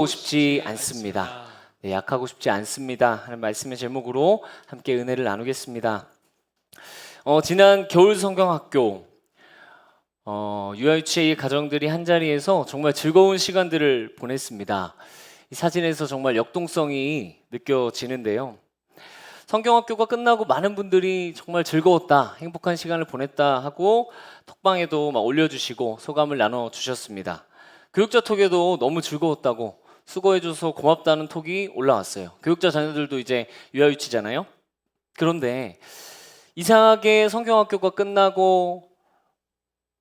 싶지 않습니다. 네, 약하고 싶지 않습니다 하는 말씀의 제목으로 함께 은혜를 나누겠습니다. 지난 겨울 성경학교 유아유치의 가정들이 한자리에서 정말 즐거운 시간들을 보냈습니다. 이 사진에서 정말 역동성이 느껴지는데요. 성경학교가 끝나고 많은 분들이 정말 즐거웠다, 행복한 시간을 보냈다 하고 톡방에도 막 올려주시고 소감을 나눠주셨습니다. 교육자 톡에도 너무 즐거웠다고, 수고해줘서 고맙다는 톡이 올라왔어요. 교육자 자녀들도 이제 유아유치잖아요. 그런데 이상하게 성경학교가 끝나고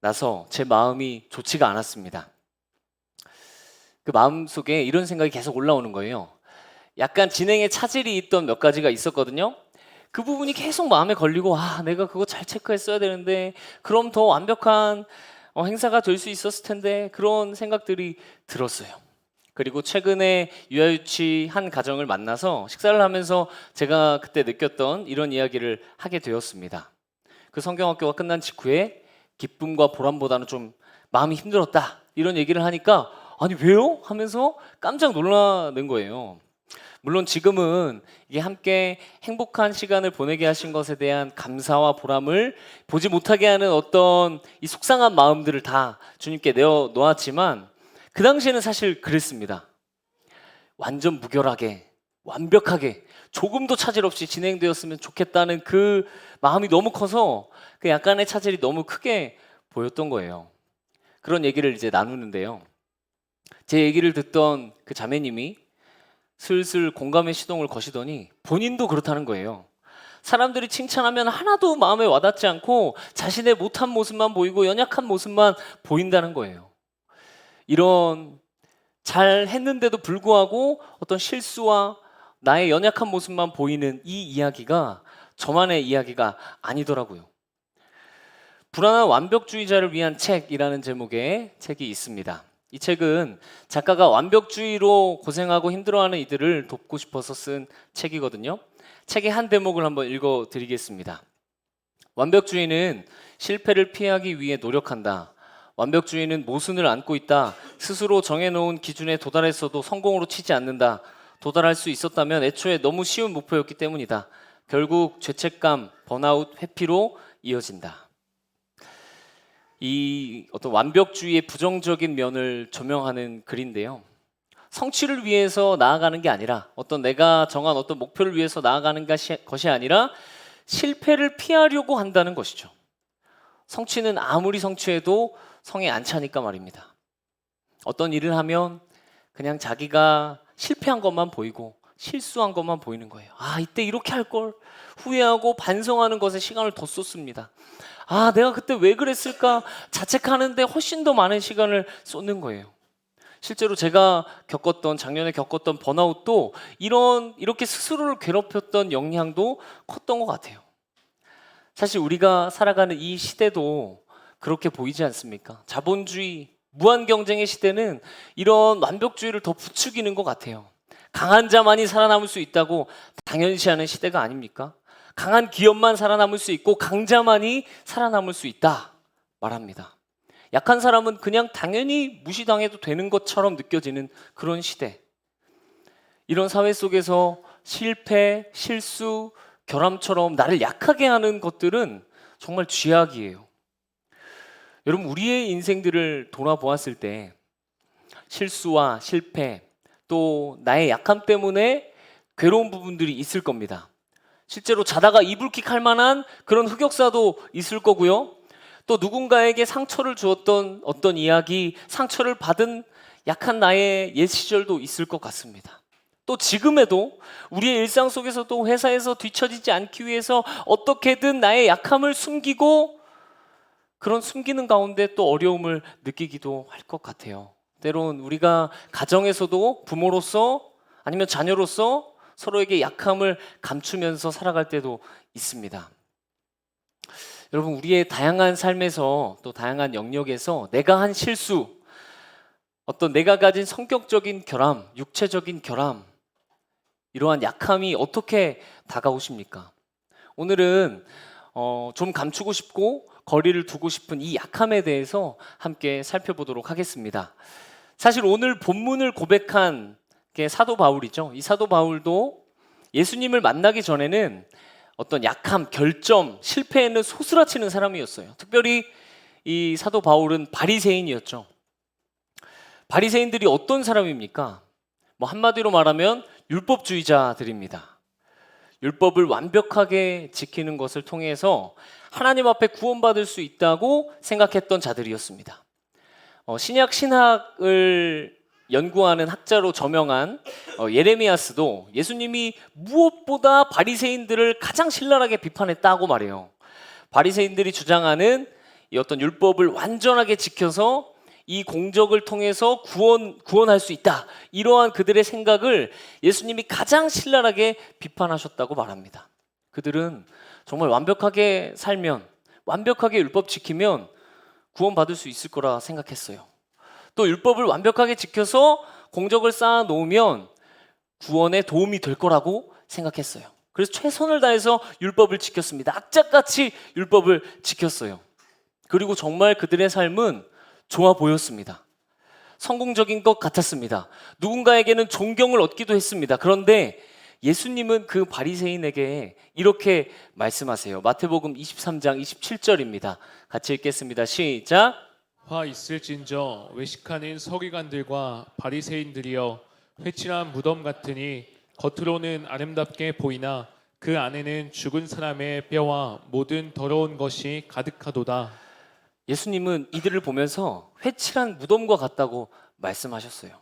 나서 제 마음이 좋지가 않았습니다. 그 마음속에 이런 생각이 계속 올라오는 거예요. 약간 진행에 차질이 있던 몇 가지가 있었거든요. 그 부분이 계속 마음에 걸리고, 내가 그거 잘 체크했어야 되는데, 그럼 더 완벽한 행사가 될 수 있었을 텐데, 그런 생각들이 들었어요. 그리고 최근에 유아유치 한 가정을 만나서 식사를 하면서 제가 그때 느꼈던 이런 이야기를 하게 되었습니다. 그 성경학교가 끝난 직후에 기쁨과 보람보다는 좀 마음이 힘들었다, 이런 얘기를 하니까 아니 왜요? 하면서 깜짝 놀라는 거예요. 물론 지금은 이게 함께 행복한 시간을 보내게 하신 것에 대한 감사와 보람을 보지 못하게 하는 어떤 이 속상한 마음들을 다 주님께 내어놓았지만, 그 당시에는 사실 그랬습니다. 완전 무결하게, 완벽하게, 조금도 차질 없이 진행되었으면 좋겠다는 그 마음이 너무 커서 그 약간의 차질이 너무 크게 보였던 거예요. 그런 얘기를 이제 나누는데요. 제 얘기를 듣던 그 자매님이 슬슬 공감의 시동을 거시더니 본인도 그렇다는 거예요. 사람들이 칭찬하면 하나도 마음에 와닿지 않고 자신의 못한 모습만 보이고 연약한 모습만 보인다는 거예요. 이런 잘 했는데도 불구하고 어떤 실수와 나의 연약한 모습만 보이는 이 이야기가 저만의 이야기가 아니더라고요. 불안한 완벽주의자를 위한 책이라는 제목의 책이 있습니다. 이 책은 작가가 완벽주의로 고생하고 힘들어하는 이들을 돕고 싶어서 쓴 책이거든요. 책의 한 대목을 한번 읽어드리겠습니다. 완벽주의는 실패를 피하기 위해 노력한다. 완벽주의는 모순을 안고 있다. 스스로 정해놓은 기준에 도달했어도 성공으로 치지 않는다. 도달할 수 있었다면 애초에 너무 쉬운 목표였기 때문이다. 결국 죄책감, 번아웃, 회피로 이어진다. 이 어떤 완벽주의의 부정적인 면을 조명하는 글인데요. 성취를 위해서 나아가는 게 아니라, 어떤 내가 정한 어떤 목표를 위해서 나아가는 것이 아니라 실패를 피하려고 한다는 것이죠. 성취는 아무리 성취해도 성에 안 차니까 말입니다. 어떤 일을 하면 그냥 자기가 실패한 것만 보이고 실수한 것만 보이는 거예요. 이때 이렇게 할 걸, 후회하고 반성하는 것에 시간을 더 쏟습니다. 내가 그때 왜 그랬을까 자책하는데 훨씬 더 많은 시간을 쏟는 거예요. 실제로 제가 작년에 겪었던 번아웃도 이렇게 스스로를 괴롭혔던 영향도 컸던 것 같아요. 사실 우리가 살아가는 이 시대도 그렇게 보이지 않습니까? 자본주의, 무한 경쟁의 시대는 이런 완벽주의를 더 부추기는 것 같아요. 강한 자만이 살아남을 수 있다고 당연시하는 시대가 아닙니까? 강한 기업만 살아남을 수 있고 강자만이 살아남을 수 있다 말합니다. 약한 사람은 그냥 당연히 무시당해도 되는 것처럼 느껴지는 그런 시대. 이런 사회 속에서 실패, 실수, 결함처럼 나를 약하게 하는 것들은 정말 쥐약이에요. 여러분, 우리의 인생들을 돌아보았을 때 실수와 실패, 또 나의 약함 때문에 괴로운 부분들이 있을 겁니다. 실제로 자다가 이불킥 할 만한 그런 흑역사도 있을 거고요. 또 누군가에게 상처를 주었던 어떤 이야기, 상처를 받은 약한 나의 옛 시절도 있을 것 같습니다. 또 지금에도 우리의 일상 속에서도 회사에서 뒤처지지 않기 위해서 어떻게든 나의 약함을 숨기고, 그런 숨기는 가운데 또 어려움을 느끼기도 할 것 같아요. 때론 우리가 가정에서도 부모로서 아니면 자녀로서 서로에게 약함을 감추면서 살아갈 때도 있습니다. 여러분, 우리의 다양한 삶에서, 또 다양한 영역에서 내가 한 실수, 어떤 내가 가진 성격적인 결함, 육체적인 결함, 이러한 약함이 어떻게 다가오십니까? 오늘은 좀 감추고 싶고 거리를 두고 싶은 이 약함에 대해서 함께 살펴보도록 하겠습니다. 사실 오늘 본문을 고백한 게 사도 바울이죠. 이 사도 바울도 예수님을 만나기 전에는 어떤 약함, 결점, 실패에는 소스라치는 사람이었어요. 특별히 이 사도 바울은 바리새인이었죠. 바리새인들이 어떤 사람입니까? 한마디로 말하면 율법주의자들입니다. 율법을 완벽하게 지키는 것을 통해서 하나님 앞에 구원받을 수 있다고 생각했던 자들이었습니다. 신약 신학을 연구하는 학자로 저명한 예레미야스도 예수님이 무엇보다 바리새인들을 가장 신랄하게 비판했다고 말해요. 바리새인들이 주장하는 이 어떤 율법을 완전하게 지켜서 이 공적을 통해서 구원할 수 있다, 이러한 그들의 생각을 예수님이 가장 신랄하게 비판하셨다고 말합니다. 그들은 정말 완벽하게 살면, 완벽하게 율법 지키면 구원받을 수 있을 거라 생각했어요. 또 율법을 완벽하게 지켜서 공적을 쌓아 놓으면 구원에 도움이 될 거라고 생각했어요. 그래서 최선을 다해서 율법을 지켰습니다. 악착같이 율법을 지켰어요. 그리고 정말 그들의 삶은 좋아 보였습니다. 성공적인 것 같았습니다. 누군가에게는 존경을 얻기도 했습니다. 그런데 예수님은 그 바리새인에게 이렇게 말씀하세요. 마태복음 23장 27절입니다. 같이 읽겠습니다. 시작. 화 있을진저 외식하는 서기관들과 바리새인들이여, 회칠한 무덤 같으니 겉으로는 아름답게 보이나 그 안에는 죽은 사람의 뼈와 모든 더러운 것이 가득하도다. 예수님은 이들을 보면서 회칠한 무덤과 같다고 말씀하셨어요.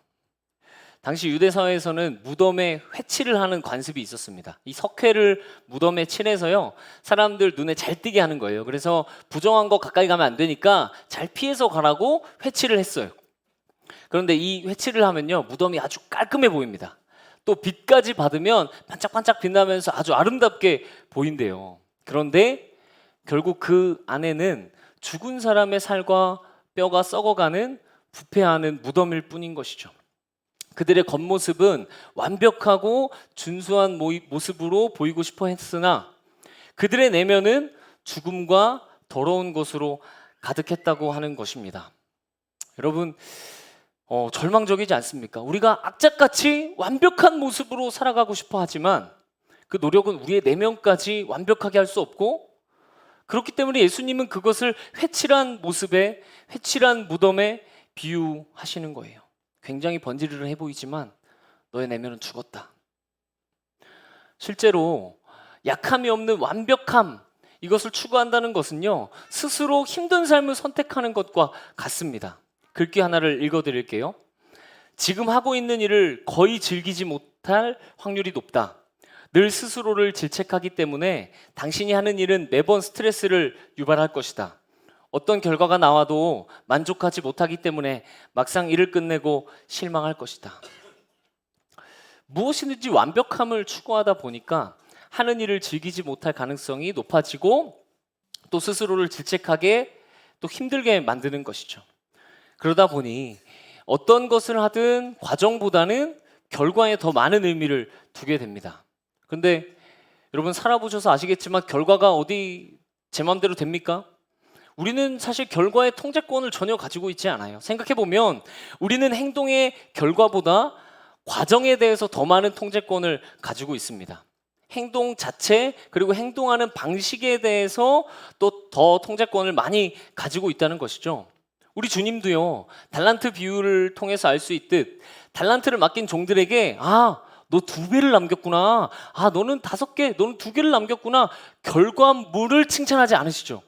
당시 유대 사회에서는 무덤에 회칠을 하는 관습이 있었습니다. 이 석회를 무덤에 칠해서요, 사람들 눈에 잘 띄게 하는 거예요. 그래서 부정한 거 가까이 가면 안 되니까 잘 피해서 가라고 회칠을 했어요. 그런데 이 회칠을 하면요, 무덤이 아주 깔끔해 보입니다. 또 빛까지 받으면 반짝반짝 빛나면서 아주 아름답게 보인대요. 그런데 결국 그 안에는 죽은 사람의 살과 뼈가 썩어가는, 부패하는 무덤일 뿐인 것이죠. 그들의 겉모습은 완벽하고 준수한 모습으로 보이고 싶어 했으나 그들의 내면은 죽음과 더러운 것으로 가득했다고 하는 것입니다. 여러분, 절망적이지 않습니까? 우리가 악착같이 완벽한 모습으로 살아가고 싶어 하지만 그 노력은 우리의 내면까지 완벽하게 할 수 없고, 그렇기 때문에 예수님은 그것을 회칠한 모습에, 회칠한 무덤에 비유하시는 거예요. 굉장히 번지르르해 보이지만 너의 내면은 죽었다. 실제로 약함이 없는 완벽함, 이것을 추구한다는 것은요, 스스로 힘든 삶을 선택하는 것과 같습니다. 글귀 하나를 읽어드릴게요. 지금 하고 있는 일을 거의 즐기지 못할 확률이 높다. 늘 스스로를 질책하기 때문에 당신이 하는 일은 매번 스트레스를 유발할 것이다. 어떤 결과가 나와도 만족하지 못하기 때문에 막상 일을 끝내고 실망할 것이다. 무엇이든지 완벽함을 추구하다 보니까 하는 일을 즐기지 못할 가능성이 높아지고, 또 스스로를 질책하게, 또 힘들게 만드는 것이죠. 그러다 보니 어떤 것을 하든 과정보다는 결과에 더 많은 의미를 두게 됩니다. 그런데 여러분, 살아보셔서 아시겠지만 결과가 어디 제 마음대로 됩니까? 우리는 사실 결과의 통제권을 전혀 가지고 있지 않아요. 생각해보면 우리는 행동의 결과보다 과정에 대해서 더 많은 통제권을 가지고 있습니다. 행동 자체, 그리고 행동하는 방식에 대해서 또 더 통제권을 많이 가지고 있다는 것이죠. 우리 주님도요, 달란트 비유를 통해서 알 수 있듯 달란트를 맡긴 종들에게 너 2배를 남겼구나, 너는 5개, 너는 2개를 남겼구나, 결과물을 칭찬하지 않으시죠.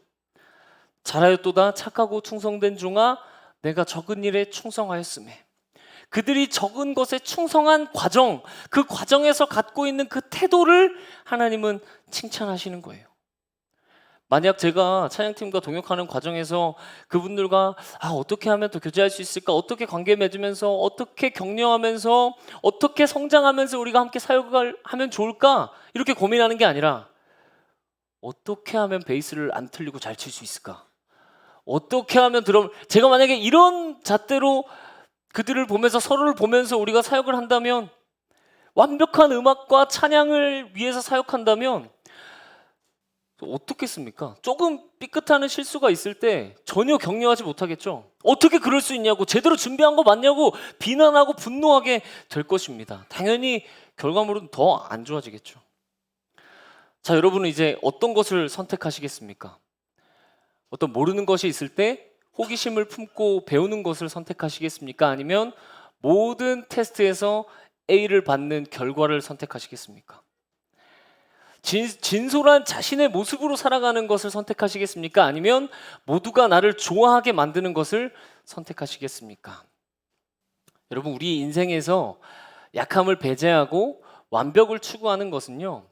잘하였도다 착하고 충성된 종아, 내가 적은 일에 충성하였음에. 그들이 적은 것에 충성한 과정, 그 과정에서 갖고 있는 그 태도를 하나님은 칭찬하시는 거예요. 만약 제가 찬양팀과 동역하는 과정에서 그분들과 어떻게 하면 더 교제할 수 있을까, 어떻게 관계 맺으면서, 어떻게 격려하면서, 어떻게 성장하면서 우리가 함께 사역을 하면 좋을까, 이렇게 고민하는 게 아니라 어떻게 하면 베이스를 안 틀리고 잘 칠 수 있을까, 어떻게 하면 제가 만약에 이런 잣대로 그들을 보면서, 서로를 보면서 우리가 사역을 한다면, 완벽한 음악과 찬양을 위해서 사역한다면 어떻겠습니까? 조금 삐끗하는 실수가 있을 때 전혀 격려하지 못하겠죠. 어떻게 그럴 수 있냐고, 제대로 준비한 거 맞냐고 비난하고 분노하게 될 것입니다. 당연히 결과물은 더 안 좋아지겠죠. 자, 여러분은 이제 어떤 것을 선택하시겠습니까? 어떤 모르는 것이 있을 때 호기심을 품고 배우는 것을 선택하시겠습니까? 아니면 모든 테스트에서 A를 받는 결과를 선택하시겠습니까? 진솔한 자신의 모습으로 살아가는 것을 선택하시겠습니까? 아니면 모두가 나를 좋아하게 만드는 것을 선택하시겠습니까? 여러분, 우리 인생에서 약함을 배제하고 완벽을 추구하는 것은요,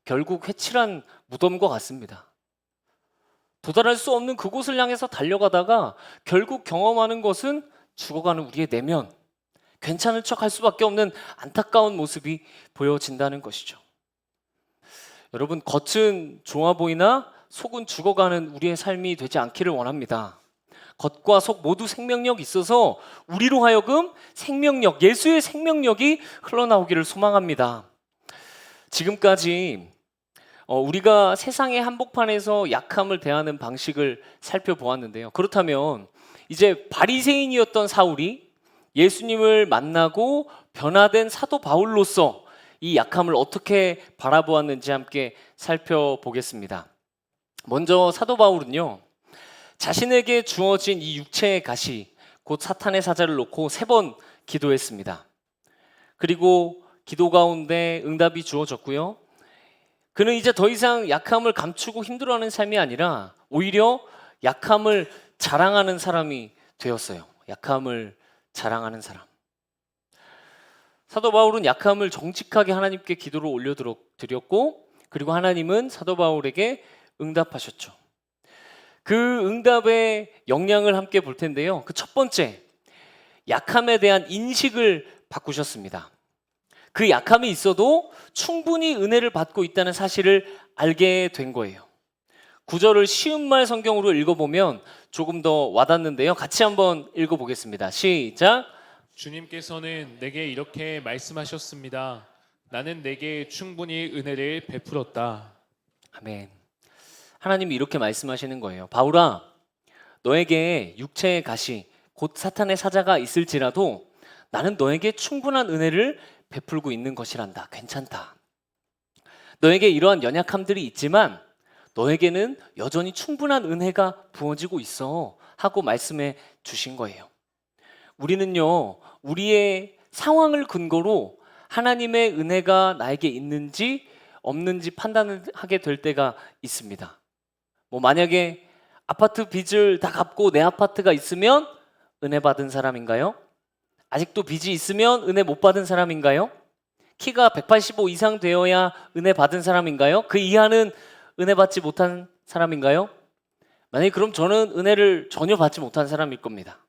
결국 회칠한 무덤과 같습니다. 도달할 수 없는 그곳을 향해서 달려가다가 결국 경험하는 것은 죽어가는 우리의 내면, 괜찮은 척 할 수밖에 없는 안타까운 모습이 보여진다는 것이죠. 여러분, 겉은 좋아 보이나 속은 죽어가는 우리의 삶이 되지 않기를 원합니다. 겉과 속 모두 생명력이 있어서 우리로 하여금 생명력, 예수의 생명력이 흘러나오기를 소망합니다. 지금까지 우리가 세상의 한복판에서 약함을 대하는 방식을 살펴보았는데요. 그렇다면 이제 바리새인이었던 사울이 예수님을 만나고 변화된 사도 바울로서 이 약함을 어떻게 바라보았는지 함께 살펴보겠습니다. 먼저 사도 바울은요, 자신에게 주어진 이 육체의 가시, 곧 사탄의 사자를 놓고 3번 기도했습니다. 그리고 기도 가운데 응답이 주어졌고요. 그는 이제 더 이상 약함을 감추고 힘들어하는 삶이 아니라 오히려 약함을 자랑하는 사람이 되었어요. 약함을 자랑하는 사람. 사도 바울은 약함을 정직하게 하나님께 기도로 올려드렸고, 그리고 하나님은 사도 바울에게 응답하셨죠. 그 응답의 영향을 함께 볼 텐데요. 그 첫 번째, 약함에 대한 인식을 바꾸셨습니다. 그 약함이 있어도 충분히 은혜를 받고 있다는 사실을 알게 된 거예요. 구절을 쉬운 말 성경으로 읽어보면 조금 더 와닿는데요. 같이 한번 읽어보겠습니다. 시작. 주님께서는 내게 이렇게 말씀하셨습니다. 나는 내게 충분히 은혜를 베풀었다. 아멘. 하나님이 이렇게 말씀하시는 거예요. 바울아, 너에게 육체의 가시, 곧 사탄의 사자가 있을지라도 나는 너에게 충분한 은혜를 베풀고 있는 것이란다. 괜찮다. 너에게 이러한 연약함들이 있지만 너에게는 여전히 충분한 은혜가 부어지고 있어 하고 말씀해 주신 거예요. 우리는요, 우리의 상황을 근거로 하나님의 은혜가 나에게 있는지 없는지 판단을 하게 될 때가 있습니다. 만약에 아파트 빚을 다 갚고 내 아파트가 있으면 은혜 받은 사람인가요? 아직도 빚이 있으면 은혜 못 받은 사람인가요? 키가 185 이상 되어야 은혜 받은 사람인가요? 그 이하는 은혜 받지 못한 사람인가요? 만약에 그럼 저는 은혜를 전혀 받지 못한 사람일 겁니다.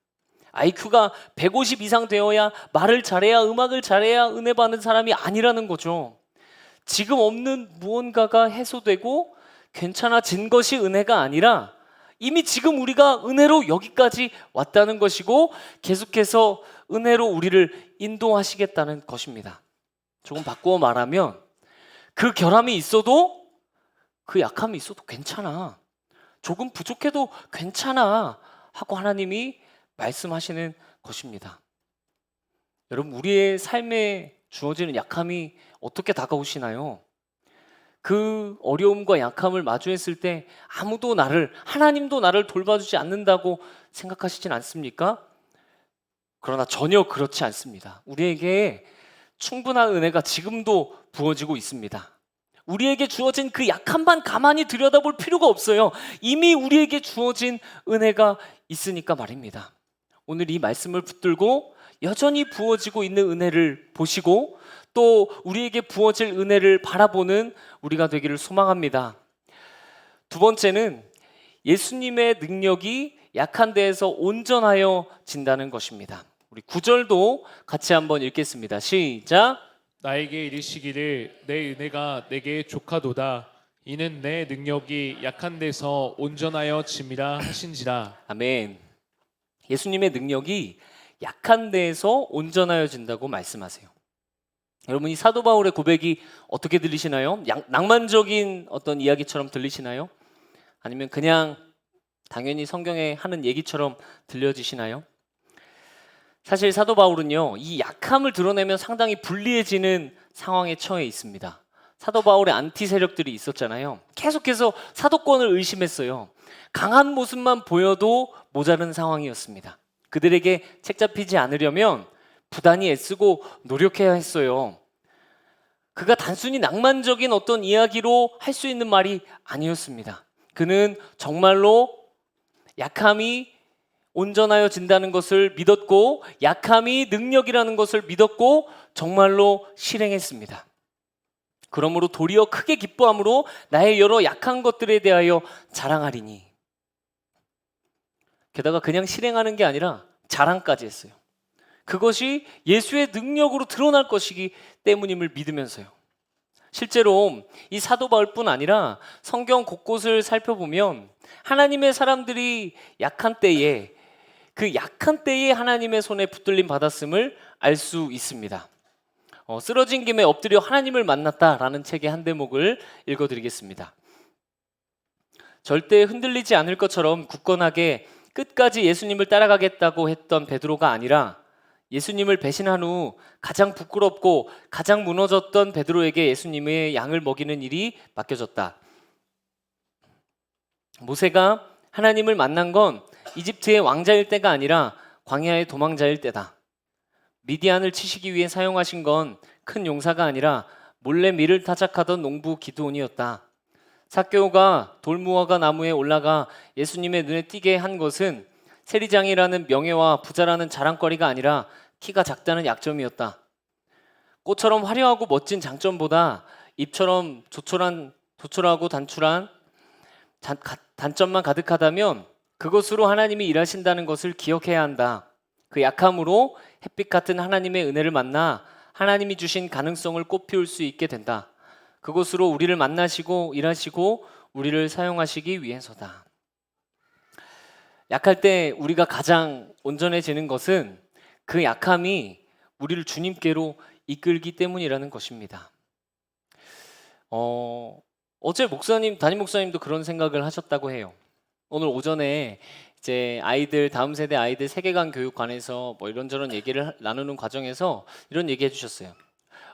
IQ가 150 이상 되어야 말을 잘해야 음악을 잘해야 은혜 받는 사람이 아니라는 거죠. 지금 없는 무언가가 해소되고 괜찮아진 것이 은혜가 아니라 이미 지금 우리가 은혜로 여기까지 왔다는 것이고 계속해서 은혜로 우리를 인도하시겠다는 것입니다. 조금 바꾸어 말하면 그 결함이 있어도 그 약함이 있어도 괜찮아. 조금 부족해도 괜찮아 하고 하나님이 말씀하시는 것입니다. 여러분, 우리의 삶에 주어지는 약함이 어떻게 다가오시나요? 그 어려움과 약함을 마주했을 때 아무도 하나님도 나를 돌봐주지 않는다고 생각하시진 않습니까? 그러나 전혀 그렇지 않습니다. 우리에게 충분한 은혜가 지금도 부어지고 있습니다. 우리에게 주어진 그 약함만 가만히 들여다볼 필요가 없어요. 이미 우리에게 주어진 은혜가 있으니까 말입니다. 오늘 이 말씀을 붙들고 여전히 부어지고 있는 은혜를 보시고 또 우리에게 부어질 은혜를 바라보는 우리가 되기를 소망합니다. 두 번째는 예수님의 능력이 약한 데에서 온전하여진다는 것입니다. 우리 9절도 같이 한번 읽겠습니다. 시작. 나에게 이르시기를 내 은혜가 내게 족하도다. 이는 내 능력이 약한 데서 온전하여 짐이라 하신지라. 아멘. 예수님의 능력이 약한 데에서 온전하여진다고 말씀하세요. 여러분, 이 사도 바울의 고백이 어떻게 들리시나요? 낭만적인 어떤 이야기처럼 들리시나요? 아니면 그냥 당연히 성경에 하는 얘기처럼 들려지시나요? 사실 사도 바울은요, 이 약함을 드러내면 상당히 불리해지는 상황에 처해 있습니다. 사도 바울의 안티 세력들이 있었잖아요. 계속해서 사도권을 의심했어요. 강한 모습만 보여도 모자른 상황이었습니다. 그들에게 책 잡히지 않으려면 부단히 애쓰고 노력해야 했어요. 그가 단순히 낭만적인 어떤 이야기로 할 수 있는 말이 아니었습니다. 그는 정말로 약함이 온전하여 진다는 것을 믿었고, 약함이 능력이라는 것을 믿었고, 정말로 실행했습니다. 그러므로 도리어 크게 기뻐함으로 나의 여러 약한 것들에 대하여 자랑하리니. 게다가 그냥 실행하는 게 아니라 자랑까지 했어요. 그것이 예수의 능력으로 드러날 것이기 때문임을 믿으면서요. 실제로 이 사도 바울뿐 아니라 성경 곳곳을 살펴보면 하나님의 사람들이 약한 때에, 그 약한 때에 하나님의 손에 붙들림 받았음을 알 수 있습니다. 쓰러진 김에 엎드려 하나님을 만났다라는 책의 한 대목을 읽어드리겠습니다. 절대 흔들리지 않을 것처럼 굳건하게 끝까지 예수님을 따라가겠다고 했던 베드로가 아니라, 예수님을 배신한 후 가장 부끄럽고 가장 무너졌던 베드로에게 예수님의 양을 먹이는 일이 맡겨졌다. 모세가 하나님을 만난 건 이집트의 왕자일 때가 아니라 광야의 도망자일 때다. 미디안을 치시기 위해 사용하신 건 큰 용사가 아니라 몰래 밀을 타작하던 농부 기드온이었다. 삭개오가 돌무화과 나무에 올라가 예수님의 눈에 띄게 한 것은 세리장이라는 명예와 부자라는 자랑거리가 아니라 키가 작다는 약점이었다. 꽃처럼 화려하고 멋진 장점보다 잎처럼 조촐하고 단출한 단점만 가득하다면 그것으로 하나님이 일하신다는 것을 기억해야 한다. 그 약함으로 햇빛 같은 하나님의 은혜를 만나 하나님이 주신 가능성을 꽃피울 수 있게 된다. 그것으로 우리를 만나시고 일하시고 우리를 사용하시기 위해서다. 약할 때 우리가 가장 온전해지는 것은 그 약함이 우리를 주님께로 이끌기 때문이라는 것입니다. 어제 담임 목사님도 그런 생각을 하셨다고 해요. 오늘 오전에 이제 다음 세대 아이들 세계관 교육관에서 뭐 이런저런 얘기를 나누는 과정에서 이런 얘기 해주셨어요.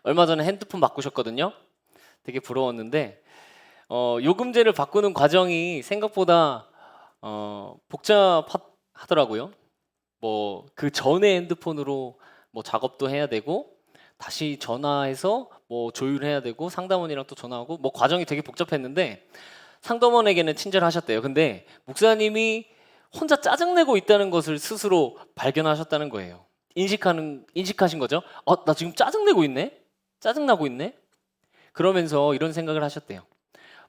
얼마 전에 핸드폰 바꾸셨거든요. 되게 부러웠는데 요금제를 바꾸는 과정이 생각보다 복잡하더라고요. 뭐 그 전에 핸드폰으로 뭐 작업도 해야 되고 다시 전화해서 뭐 조율해야 되고 상담원이랑 또 전화하고 뭐 과정이 되게 복잡했는데 상담원에게는 친절하셨대요. 근데 목사님이 혼자 짜증내고 있다는 것을 스스로 발견하셨다는 거예요. 인식하신 거죠. 나 지금 짜증내고 있네? 짜증나고 있네? 그러면서 이런 생각을 하셨대요.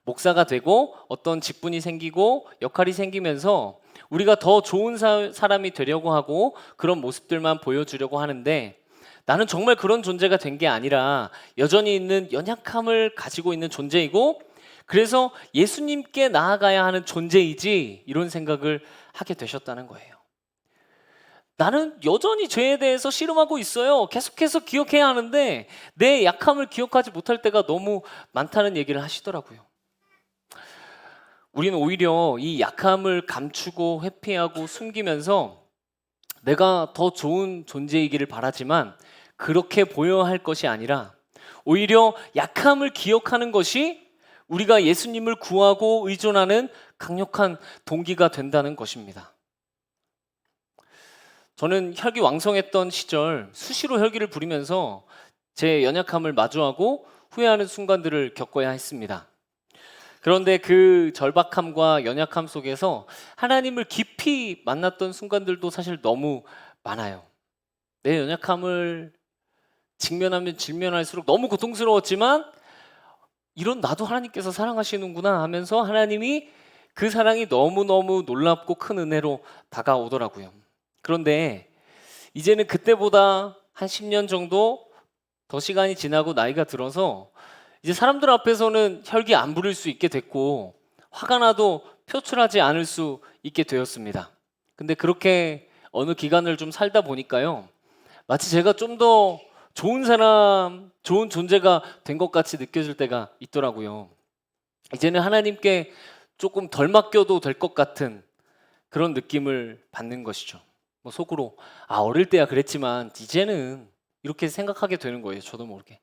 목사가 되고 어떤 직분이 생기고 역할이 생기면서 우리가 더 좋은 사람이 되려고 하고 그런 모습들만 보여주려고 하는데, 나는 정말 그런 존재가 된 게 아니라 여전히 있는 연약함을 가지고 있는 존재이고, 그래서 예수님께 나아가야 하는 존재이지, 이런 생각을 하게 되셨다는 거예요. 나는 여전히 죄에 대해서 씨름하고 있어요. 계속해서 기억해야 하는데 내 약함을 기억하지 못할 때가 너무 많다는 얘기를 하시더라고요. 우리는 오히려 이 약함을 감추고 회피하고 숨기면서 내가 더 좋은 존재이기를 바라지만 그렇게 보여야 할 것이 아니라 오히려 약함을 기억하는 것이 우리가 예수님을 구하고 의존하는 강력한 동기가 된다는 것입니다. 저는 혈기왕성했던 시절 수시로 혈기를 부리면서 제 연약함을 마주하고 후회하는 순간들을 겪어야 했습니다. 그런데 그 절박함과 연약함 속에서 하나님을 깊이 만났던 순간들도 사실 너무 많아요. 내 연약함을 직면하면 직면할수록 너무 고통스러웠지만 이런 나도 하나님께서 사랑하시는구나 하면서 하나님이 그 사랑이 너무너무 놀랍고 큰 은혜로 다가오더라고요. 그런데 이제는 그때보다 한 10년 정도 더 시간이 지나고 나이가 들어서 이제 사람들 앞에서는 혈기 안 부릴 수 있게 됐고 화가 나도 표출하지 않을 수 있게 되었습니다. 근데 그렇게 어느 기간을 좀 살다 보니까요, 마치 제가 좀 더 좋은 사람, 좋은 존재가 된 것 같이 느껴질 때가 있더라고요. 이제는 하나님께 조금 덜 맡겨도 될 것 같은 그런 느낌을 받는 것이죠. 뭐 속으로 어릴 때야 그랬지만 이제는 이렇게 생각하게 되는 거예요. 저도 모르게.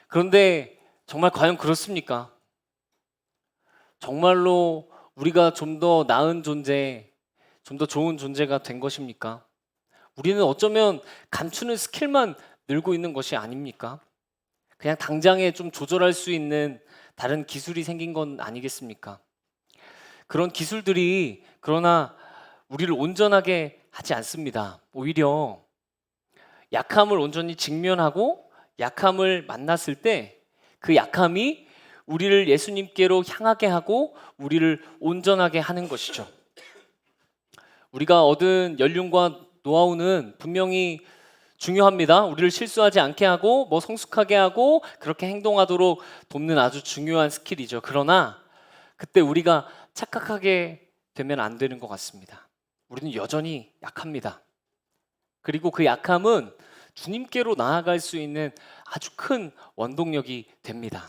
그런데 정말 과연 그렇습니까? 정말로 우리가 좀 더 나은 존재, 좀 더 좋은 존재가 된 것입니까? 우리는 어쩌면 감추는 스킬만 늘고 있는 것이 아닙니까? 그냥 당장에 좀 조절할 수 있는 다른 기술이 생긴 건 아니겠습니까? 그런 기술들이 그러나 우리를 온전하게 하지 않습니다. 오히려 약함을 온전히 직면하고 약함을 만났을 때 그 약함이 우리를 예수님께로 향하게 하고 우리를 온전하게 하는 것이죠. 우리가 얻은 연륜과 노하우는 분명히 중요합니다. 우리를 실수하지 않게 하고 뭐 성숙하게 하고 그렇게 행동하도록 돕는 아주 중요한 스킬이죠. 그러나 그때 우리가 착각하게 되면 안 되는 것 같습니다. 우리는 여전히 약합니다. 그리고 그 약함은 주님께로 나아갈 수 있는 아주 큰 원동력이 됩니다.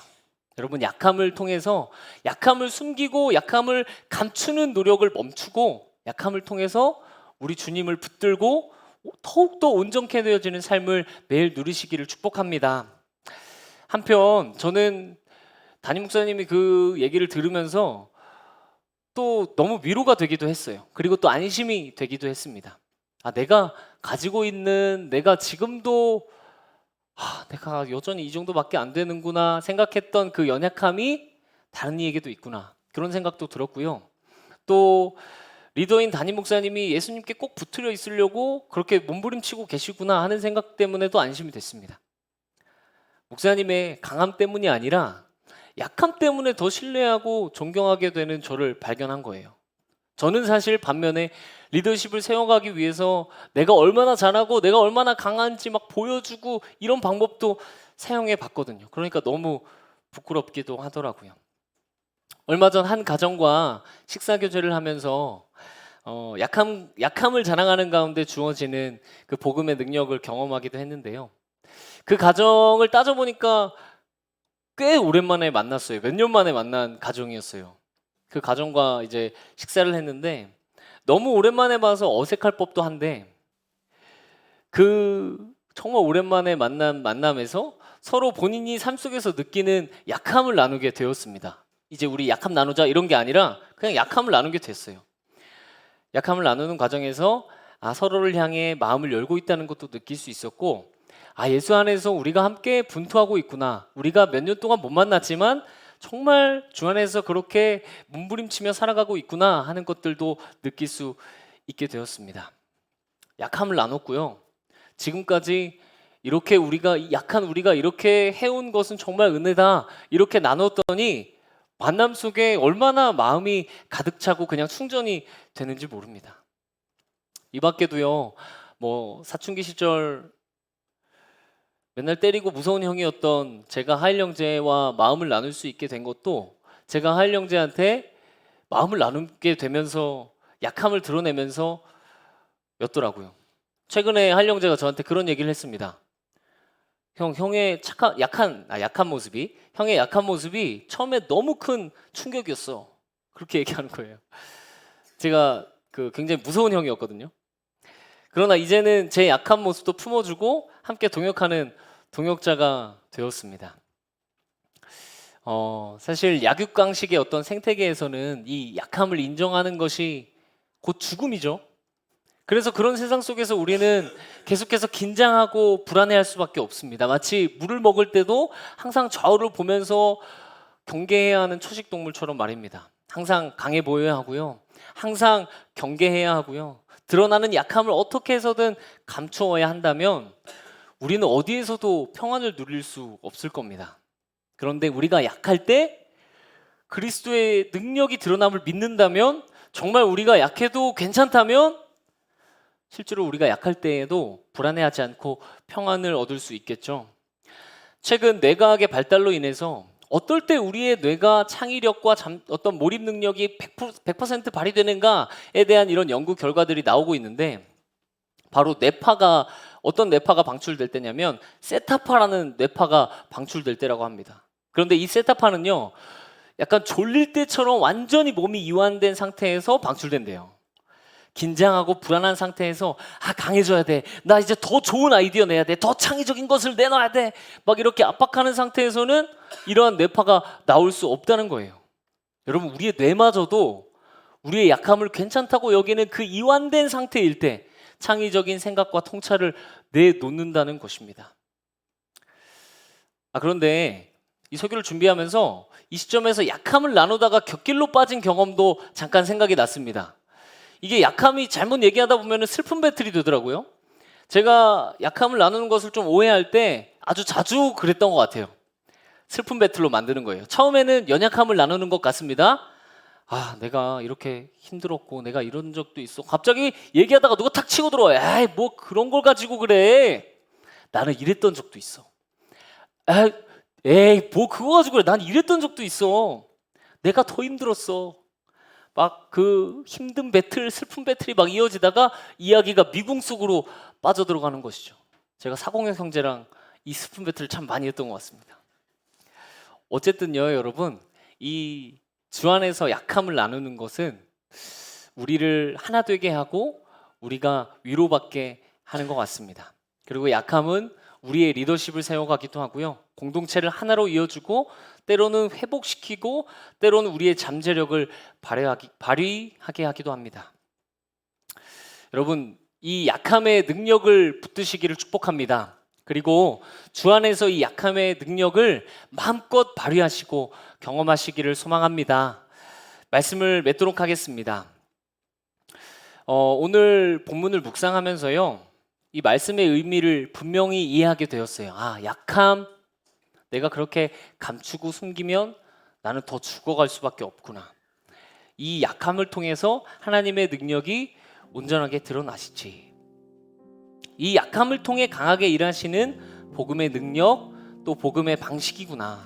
여러분, 약함을 통해서 약함을 숨기고 약함을 감추는 노력을 멈추고 약함을 통해서 우리 주님을 붙들고 더욱더 온전케 되어지는 삶을 매일 누리시기를 축복합니다. 한편 저는 담임 목사님이 그 얘기를 들으면서 또 너무 위로가 되기도 했어요. 그리고 또 안심이 되기도 했습니다. 내가 가지고 있는, 내가 지금도 내가 여전히 이 정도밖에 안 되는구나 생각했던 그 연약함이 다른 이에게도 있구나, 그런 생각도 들었고요. 또 리더인 담임 목사님이 예수님께 꼭 붙들려 있으려고 그렇게 몸부림치고 계시구나 하는 생각 때문에도 안심이 됐습니다. 목사님의 강함 때문이 아니라 약함 때문에 더 신뢰하고 존경하게 되는 저를 발견한 거예요. 저는 사실 반면에 리더십을 세워가기 위해서 내가 얼마나 잘하고 내가 얼마나 강한지 막 보여주고 이런 방법도 사용해 봤거든요. 그러니까 너무 부끄럽기도 하더라고요. 얼마 전 한 가정과 식사 교제를 하면서 약함을 자랑하는 가운데 주어지는 그 복음의 능력을 경험하기도 했는데요. 그 가정을 따져보니까 꽤 오랜만에 만났어요. 몇 년 만에 만난 가정이었어요. 그 가정과 이제 식사를 했는데 너무 오랜만에 봐서 어색할 법도 한데 그 정말 오랜만에 만난 만남에서 서로 본인이 삶 속에서 느끼는 약함을 나누게 되었습니다. 이제 우리 약함 나누자 이런 게 아니라 그냥 약함을 나누게 됐어요. 약함을 나누는 과정에서 서로를 향해 마음을 열고 있다는 것도 느낄 수 있었고, 예수 안에서 우리가 함께 분투하고 있구나, 우리가 몇 년 동안 못 만났지만 정말 주 안에서 그렇게 몸부림치며 살아가고 있구나 하는 것들도 느낄 수 있게 되었습니다. 약함을 나눴고요. 지금까지 이렇게 약한 우리가 이렇게 해온 것은 정말 은혜다, 이렇게 나눴더니 만남 속에 얼마나 마음이 가득 차고 그냥 충전이 되는지 모릅니다. 이 밖에도요, 뭐 사춘기 시절 맨날 때리고 무서운 형이었던 제가 하일 형제와 마음을 나눌 수 있게 된 것도 제가 하일 형제한테 마음을 나누게 되면서 약함을 드러내면서 였더라고요. 최근에 하일 형제가 저한테 그런 얘기를 했습니다. 형의 약한 모습이, 형의 약한 모습이 처음에 너무 큰 충격이었어, 그렇게 얘기하는 거예요. 제가 굉장히 무서운 형이었거든요. 그러나 이제는 제 약한 모습도 품어주고 함께 동역하는 동역자가 되었습니다. 사실 약육강식의 어떤 생태계에서는 이 약함을 인정하는 것이 곧 죽음이죠. 그래서 그런 세상 속에서 우리는 계속해서 긴장하고 불안해할 수밖에 없습니다. 마치 물을 먹을 때도 항상 좌우를 보면서 경계해야 하는 초식동물처럼 말입니다. 항상 강해 보여야 하고요. 항상 경계해야 하고요. 드러나는 약함을 어떻게 해서든 감추어야 한다면 우리는 어디에서도 평안을 누릴 수 없을 겁니다. 그런데 우리가 약할 때 그리스도의 능력이 드러남을 믿는다면, 정말 우리가 약해도 괜찮다면 실제로 우리가 약할 때에도 불안해하지 않고 평안을 얻을 수 있겠죠. 최근 뇌과학의 발달로 인해서 어떨 때 우리의 뇌가 창의력과 어떤 몰입 능력이 100% 발휘되는가에 대한 이런 연구 결과들이 나오고 있는데, 바로 뇌파가 어떤 뇌파가 방출될 때냐면 세타파라는 뇌파가 방출될 때라고 합니다. 그런데 이 세타파는요, 약간 졸릴 때처럼 완전히 몸이 이완된 상태에서 방출된대요. 긴장하고 불안한 상태에서 강해져야 돼. 나 이제 더 좋은 아이디어 내야 돼. 더 창의적인 것을 내놔야 돼. 막 이렇게 압박하는 상태에서는 이러한 뇌파가 나올 수 없다는 거예요. 여러분, 우리의 뇌마저도 우리의 약함을 괜찮다고 여기는 그 이완된 상태일 때 창의적인 생각과 통찰을 내놓는다는 것입니다. 그런데 이 설교를 준비하면서 이 시점에서 약함을 나누다가 곁길로 빠진 경험도 잠깐 생각이 났습니다. 이게 약함이 잘못 얘기하다 보면 슬픈 배틀이 되더라고요. 제가 약함을 나누는 것을 좀 오해할 때 아주 자주 그랬던 것 같아요. 슬픈 배틀로 만드는 거예요. 처음에는 연약함을 나누는 것 같습니다. 내가 이렇게 힘들었고 내가 이런 적도 있어. 갑자기 얘기하다가 누가 탁 치고 들어와. 에이, 뭐 그런 걸 가지고 그래. 나는 이랬던 적도 있어. 에이, 뭐 그거 가지고 그래. 난 이랬던 적도 있어. 내가 더 힘들었어. 막 그 힘든 배틀, 슬픈 배틀이 막 이어지다가 이야기가 미궁 속으로 빠져들어가는 것이죠. 제가 사공형 형제랑 이 슬픈 배틀을 참 많이 했던 것 같습니다. 어쨌든요, 여러분, 이 주 안에서 약함을 나누는 것은 우리를 하나 되게 하고 우리가 위로받게 하는 것 같습니다. 그리고 약함은 우리의 리더십을 세워가기도 하고요. 공동체를 하나로 이어주고 때로는 회복시키고 때로는 우리의 잠재력을 발휘하게 하기도 합니다. 여러분, 이 약함의 능력을 붙드시기를 축복합니다. 그리고 주 안에서 이 약함의 능력을 마음껏 발휘하시고 경험하시기를 소망합니다. 말씀을 맺도록 하겠습니다. 오늘 본문을 묵상하면서요, 이 말씀의 의미를 분명히 이해하게 되었어요. 약함, 내가 그렇게 감추고 숨기면 나는 더 죽어갈 수밖에 없구나. 이 약함을 통해서 하나님의 능력이 온전하게 드러나시지. 이 약함을 통해 강하게 일하시는 복음의 능력, 또 복음의 방식이구나.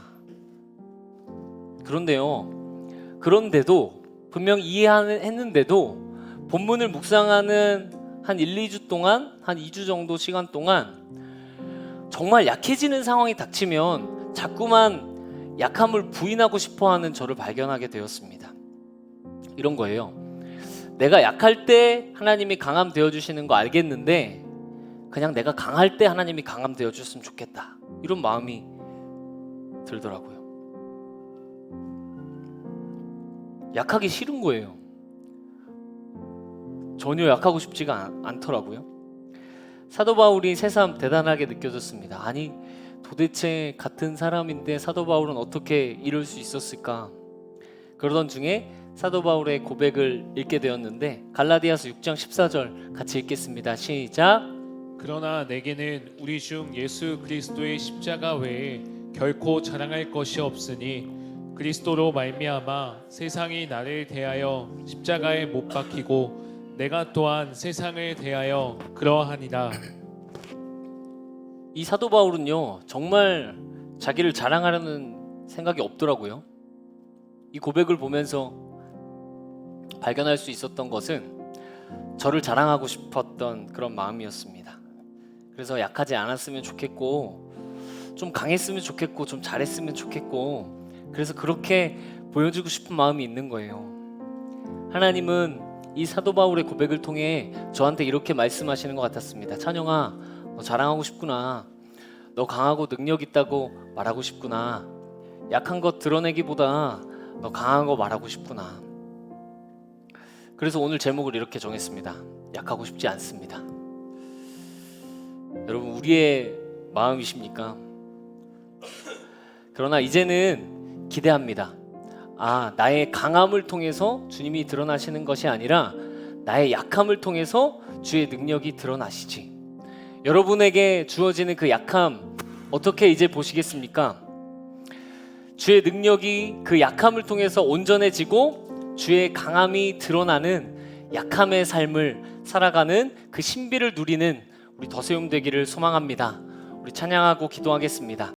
그런데도 분명 이해했는데도 본문을 묵상하는 한 1, 2주 동안, 한 2주 정도 시간 동안 정말 약해지는 상황이 닥치면 자꾸만 약함을 부인하고 싶어하는 저를 발견하게 되었습니다. 이런 거예요. 내가 약할 때 하나님이 강함 되어주시는 거 알겠는데 그냥 내가 강할 때 하나님이 강함 되어주셨으면 좋겠다. 이런 마음이 들더라고요. 약하기 싫은 거예요. 전혀 약하고 싶지가 않더라고요. 사도 바울이 새삼 대단하게 느껴졌습니다. 아니, 도대체 같은 사람인데 사도 바울은 어떻게 이럴 수 있었을까? 그러던 중에 사도 바울의 고백을 읽게 되었는데 갈라디아서 6장 14절 같이 읽겠습니다. 시작. 그러나 내게는 우리 중 예수 그리스도의 십자가 외에 결코 자랑할 것이 없으니 그리스도로 말미암아 세상이 나를 대하여 십자가에 못 박히고 내가 또한 세상을 대하여 그러하니라. 이 사도 바울은요, 정말 자기를 자랑하려는 생각이 없더라고요. 이 고백을 보면서 발견할 수 있었던 것은 저를 자랑하고 싶었던 그런 마음이었습니다. 그래서 약하지 않았으면 좋겠고 좀 강했으면 좋겠고 좀 잘했으면 좋겠고 그래서 그렇게 보여주고 싶은 마음이 있는 거예요. 하나님은 이 사도 바울의 고백을 통해 저한테 이렇게 말씀하시는 것 같았습니다. 찬영아, 너 자랑하고 싶구나. 너 강하고 능력 있다고 말하고 싶구나. 약한 것 드러내기보다 너 강한 거 말하고 싶구나. 그래서 오늘 제목을 이렇게 정했습니다. 약하고 싶지 않습니다. 여러분, 우리의 마음이십니까? 그러나 이제는 기대합니다. 나의 강함을 통해서 주님이 드러나시는 것이 아니라 나의 약함을 통해서 주의 능력이 드러나시지. 여러분에게 주어지는 그 약함 어떻게 이제 보시겠습니까? 주의 능력이 그 약함을 통해서 온전해지고 주의 강함이 드러나는 약함의 삶을 살아가는 그 신비를 누리는 우리 더세움 되기를 소망합니다. 우리 찬양하고 기도하겠습니다.